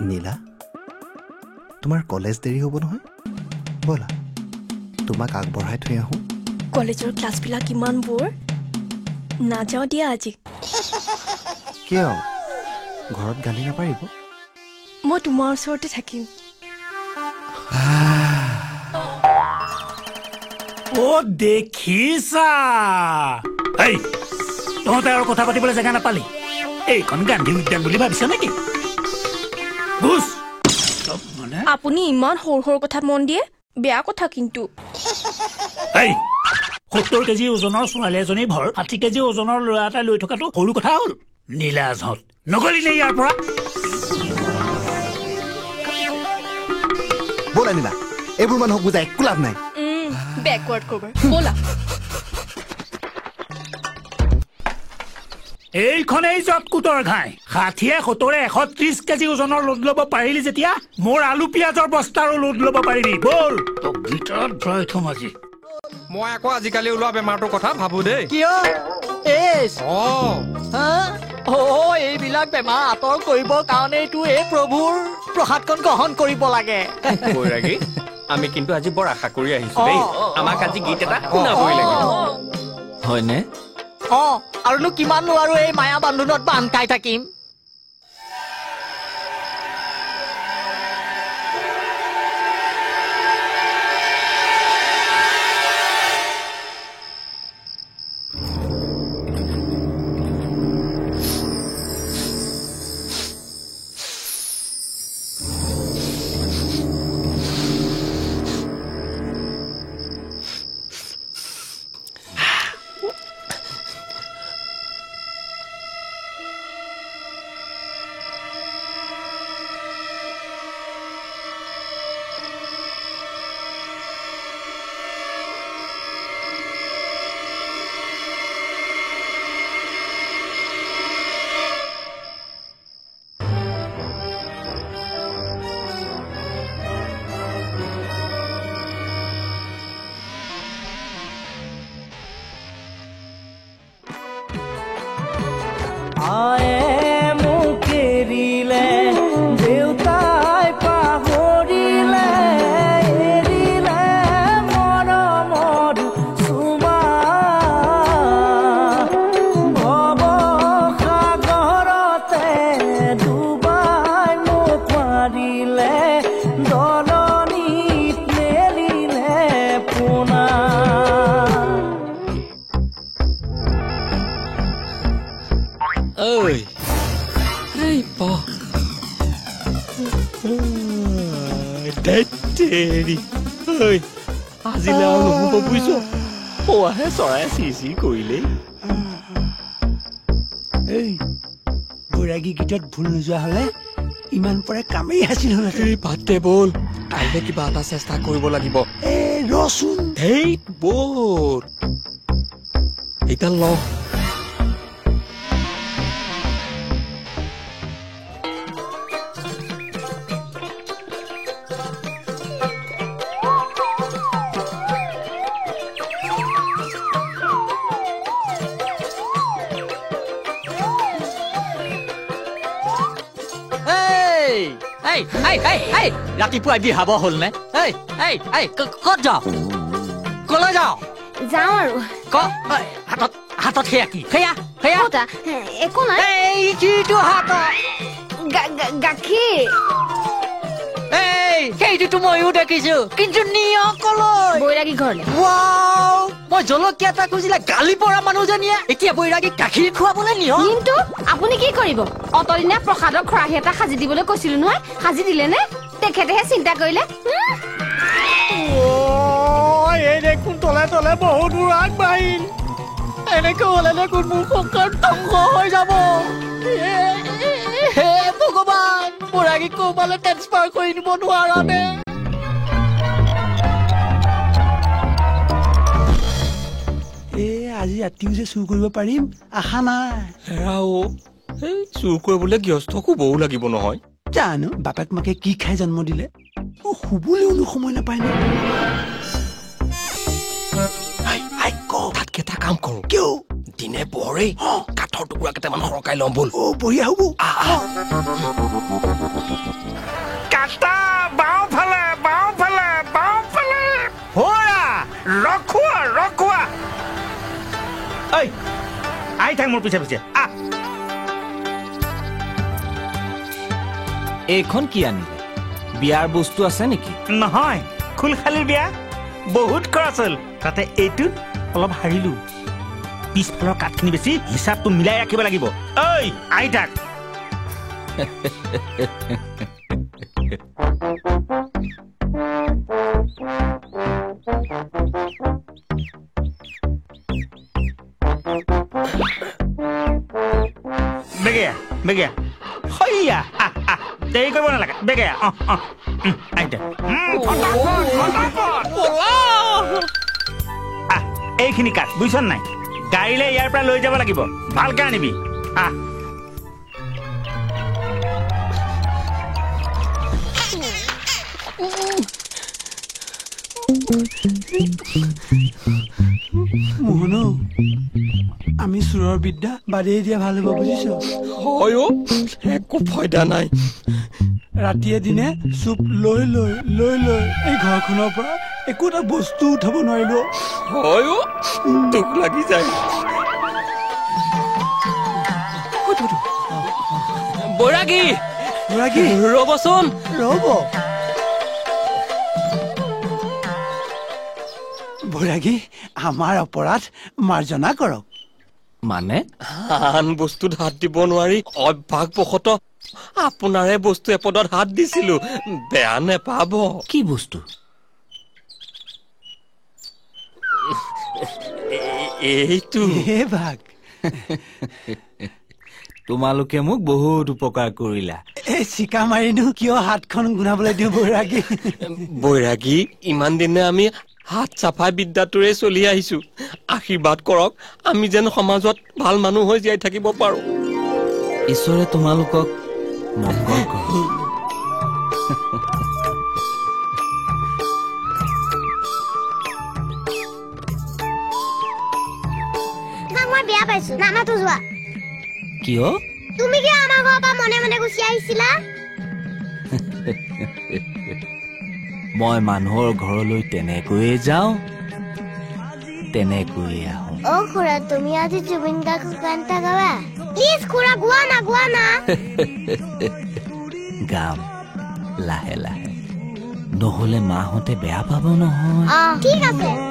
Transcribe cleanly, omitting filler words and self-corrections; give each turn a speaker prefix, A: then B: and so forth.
A: নীলা তোমাৰ কলেজ দেৰি হ'ব নহয় ব'লা তোমাক আগবঢ়াই থৈ আহোঁ
B: কলেজৰ ক্লাছবিলাক ইমান বৰ নাযাওঁ দিয়া আজি
A: কিয় ঘৰত গালি নাপাৰিব
B: মই তোমাৰ ওচৰতে থাকিম
C: ও দেখিছা এই তহঁতে আৰু কথা পাতিবলৈ জেগা নাপালি এইখন গান্ধী উদ্যান বুলি ভাবিছ নেকি
B: আপুনি ইমান সৰু সৰু কথাত মন দিয়ে বেয়া কথা কিন্তু
C: এই 70 কেজি ওজনৰ ছোৱালী এজনী ভৰ 60 কেজি ওজনৰ ল'ৰা এটা লৈ থকাটো সৰু কথা হ'ল নীলাজহঁত নগলি নে ইয়াৰ পৰা
A: ব'লা নীলা এইবোৰ মানুহক বুজাই একো লাভ নাই
B: বেকৱাৰ্ড কভাৰ ব'লা
C: এইখনেই জটকুটৰ ঘাই 60-70-130 কেজি ওজনৰ লোড ল'ব পাৰিলি যেতিয়া মোৰ আলু পিয়াজৰ বস্তাৰো লোড ল'ব পাৰিবি বল তোক ভিতৰত ভৰাই থম আজি
D: মই আকৌ আজিকালি ওলোৱা বেমাৰটোৰ কথা ভাবো দেই
E: কিয় এইবিলাক বেমাৰ আঁতৰ কৰিবৰ কাৰণেইতো এই প্ৰভুৰ প্ৰসাদকণ গ্ৰহণ কৰিব লাগে
D: বৈৰাগী আমি কিন্তু আজি বৰ আশা কৰি আহিছো দেই আমাক আজি গীত এটা শুনাবই লাগিব
E: হয়নে আৰুনো কিমাননো আৰু এই মায়া বান্ধোনত বান্ধ খাই থাকিম
D: আজিলে আৰু নহব বুজিছ পোৱাহে চৰাই চিচি কৰিলে
C: এই বৈৰাগী গীতত ভুল নোযোৱা হলে ইমান পৰে কামেই আছিল হলে
D: এই পাতে বল কাইলৈ কিবা এটা চেষ্টা কৰিব লাগিব
C: এই ৰচোন
D: এই বল এটা ল
E: ৰাতিপুৱাই বিহাব হ'ল নে ক'ত যাওঁ কলৈ যাওঁ
F: যাওঁ আৰু
E: হাতত সেয়া কি সেয়া
F: একো নাই গাখীৰ
E: সেইটোতো ময়ো দেখিছো কিন্তু নিয়কলৈ
F: বৈৰাগী ঘৰলে
E: মই জলকীয়া এটা খুজিলে গালি পৰা মানুহজনীয়ে এতিয়া বৈৰাগীক গাখীৰ খুৱাবলৈ নিয়
F: কিন্তু আপুনি কি কৰিব অতদিনা প্ৰসাদৰ খৰাহী এটা সাজি দিবলৈ কৈছিলো নহয় সাজি দিলে নে তেখেতেহে চিন্তা কৰিলে
E: দেখোন তলে তলে বহুত দূৰ আগবাঢ়িল এনেকে হলে দেখোন মোৰ সংসাৰ ধ্বংস হৈ যাব হে ভগৱান বৈৰাগীক ক'ৰবালৈ ট্ৰেন্সফাৰ কৰি দিব নোৱাৰানে
C: আজি ৰাতিও যে চুৰ কৰিব পাৰিম আশা নাই
D: চুৰ কৰিবলৈ গৃহস্থ শুবও লাগিব নহয়
C: জানো বাপেক মাকে কি খাই জন্ম দিলে
E: শুবলৈও সময় নাপায় ন
D: তাতকে এটা কাম কৰো
E: কিয়
D: দিনে পোহৰে কাঠৰ টুকুৰা কেইটামান সৰকাই ল'ম ব'ল
E: বঢ়িয়া হ'ব
C: কাটা বাওঁফালে বাওঁফালে বাওঁফালে হোৰা ৰখোৱা ঐ আহি থাক মোৰ পিছে পিছে
G: এইখন কি আনিলে বিয়াৰ বস্তু আছে নেকি
C: নহয় খুলখালিৰ বিয়া বহুত খৰচ হ'ল তাতে এইটোত অলপ হাৰিলো পিছফালৰ কাঠখিনি বেছি হিচাপটো মিলাই ৰাখিব লাগিব ঐ আহি থাক বেগেয়া হইয়া দেৰি কৰিব নালাগে বেগেয়া আহি থাক এইখিনি কাঠ বুজিছ নাই গাড়ীলৈ ইয়াৰ পৰা লৈ যাব লাগিব ভালকে আনিবি
E: মোহন আমি চোৰৰ বিদ্যা বাদেই দিয়া ভাল হ'ব বুজিছ
D: হয় একো ফাইদা নাই
E: ৰাতিয়ে দিনে চুপ লৈ লৈ লৈ লৈ এই ঘৰখনৰ পৰা একো এটা বস্তু উঠাব নোৱাৰিলো
D: হয় দুখ লাগি যায় বৈৰাগী ৰ'বচোন
E: ৰ'ব বৈৰাগী আমাৰ অপৰাধ মাৰ্জনা কৰক
G: মানে
D: আন বস্তুত হাত দিব নোৱাৰি অভ্যাসবশতঃ আপোনাৰে বস্তু এপদত হাত দিছিলো বেয়া নেপাব
G: কি বস্তু
D: এইটো
E: ভাগ
G: তোমালোকে মোক বহুত উপকাৰ কৰিলা
E: এই চিকা মাৰিনো কিয় হাতখন গুণাবলৈ দিওঁ
D: বৈৰাগী ইমান দিনে আমি হাত চাফাই বিদ্যাটোৰে চলি আহিছো আশীৰ্বাদ কৰক আমি যেন সমাজত ভাল মানুহ হৈ জীয়াই থাকিব পাৰো
G: ঈশ্বৰে তোমালোকক মংগল কৰক
H: মই বেয়া পাইছো নানাটো যোৱা
G: কিয়
H: তুমি কিয় আমাৰ ঘৰৰ পৰা মনে মনে গুচি আহিছিলা
G: মই মানুহৰ ঘৰলৈ তেনেকৈয়ে যাওঁ তেনেকৈয়ে আহোঁ
H: খুৰা তুমি আজি জুবিন দাক গান এটা গাবা প্লিজ খুৰা গোৱা না
G: গাম লাহে লাহে নহ'লে মাহঁতে বেয়া পাব নহয়
H: ঠিক আছে